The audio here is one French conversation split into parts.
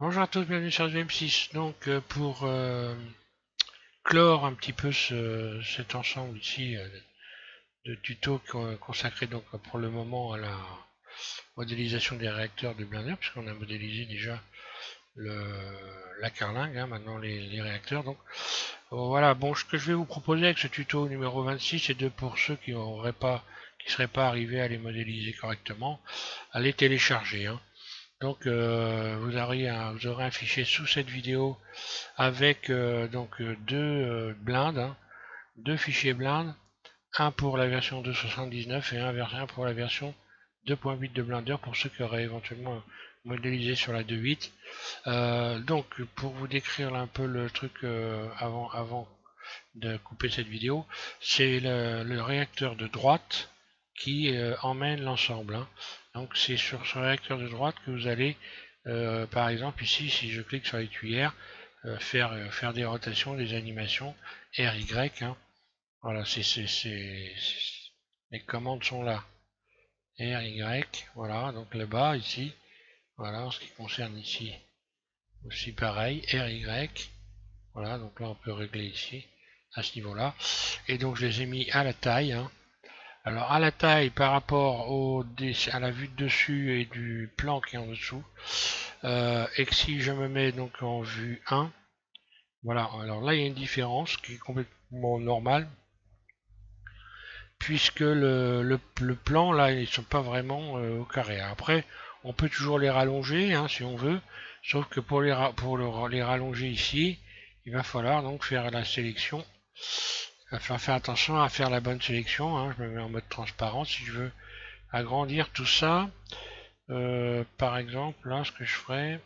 Bonjour à tous, bienvenue sur GM6. Donc pour clore un petit peu cet ensemble ici de tutos consacrés donc pour le moment à la modélisation des réacteurs de Blender, puisqu'on a modélisé déjà la carlingue, hein, maintenant les réacteurs. Donc voilà, bon, ce que je vais vous proposer avec ce tuto numéro 26, c'est de pour ceux qui seraient pas arrivés à les modéliser correctement, à les télécharger, hein. Donc vous aurez un fichier sous cette vidéo avec deux blindes, hein, deux fichiers blindes, un pour la version 2.79 et un pour la version 2.8 de Blender pour ceux qui auraient éventuellement modélisé sur la 2.8. Donc pour vous décrire un peu le truc avant de couper cette vidéo, c'est le réacteur de droite qui emmène l'ensemble, hein. Donc c'est sur ce réacteur de droite que vous allez, par exemple ici, si je clique sur les cuillères, faire des rotations, des animations, RY, hein. Voilà, les commandes sont là. RY, voilà, donc là-bas, ici, voilà, en ce qui concerne ici, aussi pareil, RY, voilà, donc là on peut régler ici, à ce niveau-là. Et donc je les ai mis à la taille, hein. Alors à la taille par rapport à la vue de dessus et du plan qui est en dessous, et que si je me mets donc en vue 1, voilà, alors là il y a une différence qui est complètement normale, puisque le plan là ils sont pas vraiment au carré. Après on peut toujours les rallonger, hein, si on veut, sauf que les rallonger ici, il va falloir donc faire la sélection. Il va falloir faire attention à faire la bonne sélection, hein. Je me mets en mode transparent si je veux agrandir tout ça. Par exemple, là, ce que je ferais,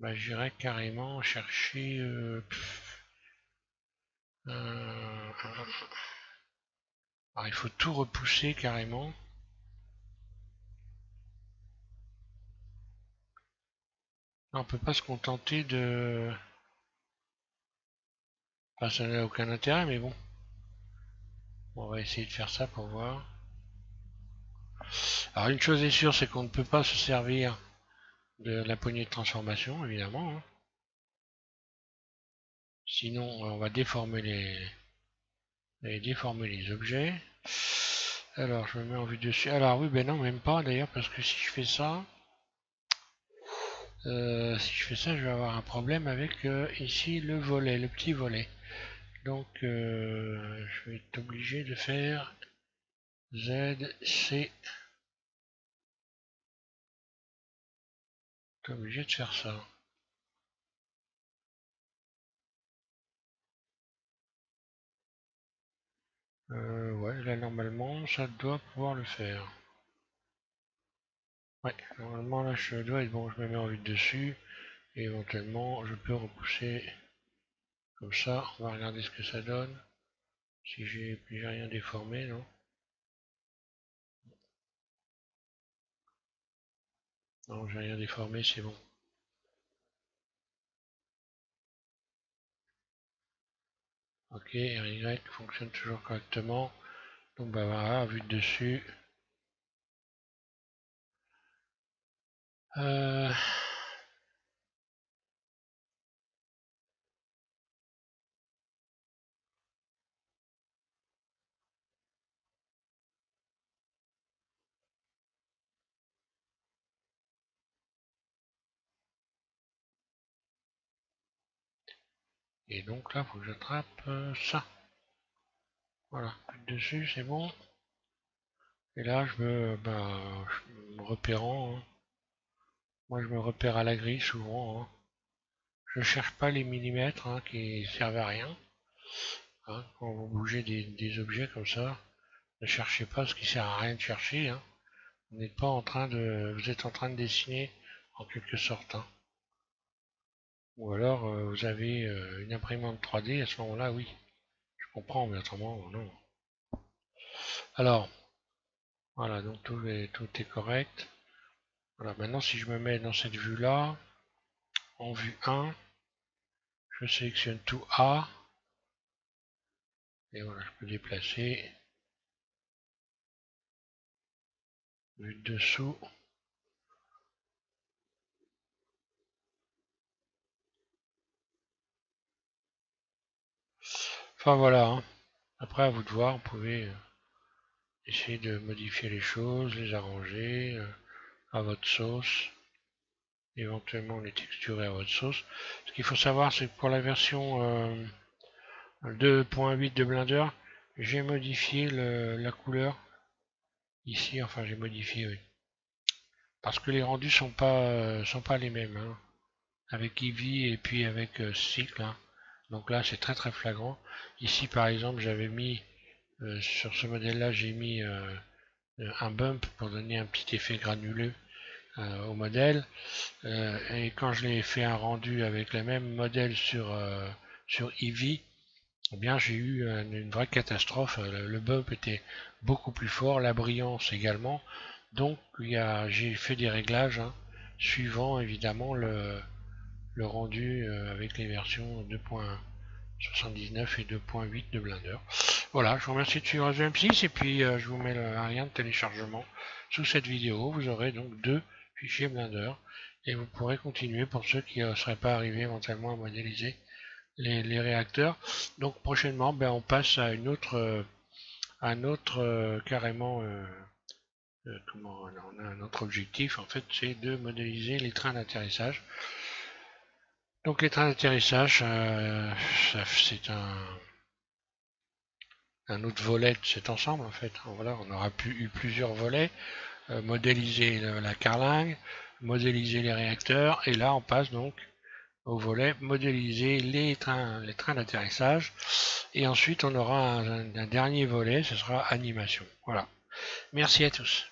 bah, j'irais carrément chercher. Alors, il faut tout repousser carrément. Là, on peut pas se contenter de. Enfin, ça n'a aucun intérêt, mais bon. On va essayer de faire ça pour voir. Alors, une chose est sûre, c'est qu'on ne peut pas se servir de la poignée de transformation, évidemment, hein. Sinon, on va déformer les objets. Alors, je me mets en vue dessus. Alors, oui, ben non, même pas d'ailleurs, parce que si je fais ça, je vais avoir un problème avec ici le volet, le petit volet. Donc, je vais être obligé de faire Z, C. Je suis obligé de faire ça. Ouais, là, normalement, ça doit pouvoir le faire. Ouais, normalement, là, je dois être bon. Je me mets en vue de dessus. Et éventuellement, je peux repousser comme ça. On va regarder ce que ça donne. Si j'ai rien déformé, non? Non, j'ai rien déformé, c'est bon. Ok, RY fonctionne toujours correctement. Donc bah voilà, vue de dessus. Euh, et donc là, il faut que j'attrape ça. Voilà, vue de dessus, c'est bon. Et là, je me repérant, hein. Moi, je me repère à la grille souvent, hein. Je cherche pas les millimètres, hein, qui servent à rien, hein. Quand vous bougez des objets comme ça, ne cherchez pas ce qui sert à rien de chercher, hein. Vous êtes en train de dessiner en quelque sorte, hein. Ou alors vous avez une imprimante 3D, à ce moment-là, oui, je comprends, mais autrement, non. Alors, voilà, donc tout est correct. Voilà, maintenant si je me mets dans cette vue-là, en vue 1, je sélectionne tout A, et voilà, je peux déplacer, vue de dessous, Enfin voilà, hein. Après à vous de voir, vous pouvez essayer de modifier les choses, les arranger à votre sauce, éventuellement les texturer à votre sauce. Ce qu'il faut savoir, c'est que pour la version 2.8 de Blender, j'ai modifié la couleur ici, enfin j'ai modifié, oui. Parce que les rendus sont pas les mêmes, hein, avec Eevee et puis avec Cycle, hein. Donc là c'est très très flagrant. Ici par exemple j'avais mis, sur ce modèle là j'ai mis un bump pour donner un petit effet granuleux au modèle. Et quand je l'ai fait un rendu avec le même modèle sur Eevee, eh bien j'ai eu une vraie catastrophe. Le bump était beaucoup plus fort, la brillance également. Donc j'ai fait des réglages, hein, suivant évidemment le rendu avec les versions 2.79 et 2.8 de Blender. Voilà, je vous remercie de suivre M6 et puis je vous mets un lien de téléchargement sous cette vidéo. Vous aurez donc 2 fichiers Blender et vous pourrez continuer pour ceux qui ne seraient pas arrivés éventuellement à modéliser les réacteurs. Donc prochainement, ben, on passe à un autre carrément, comment on a un autre objectif en fait, c'est de modéliser les trains d'atterrissage. Donc les trains d'atterrissage, c'est un autre volet de cet ensemble en fait. Voilà, on aura eu plusieurs volets, modéliser la carlingue, modéliser les réacteurs, et là on passe donc au volet modéliser les trains d'atterrissage, et ensuite on aura un dernier volet, ce sera animation. Voilà. Merci à tous.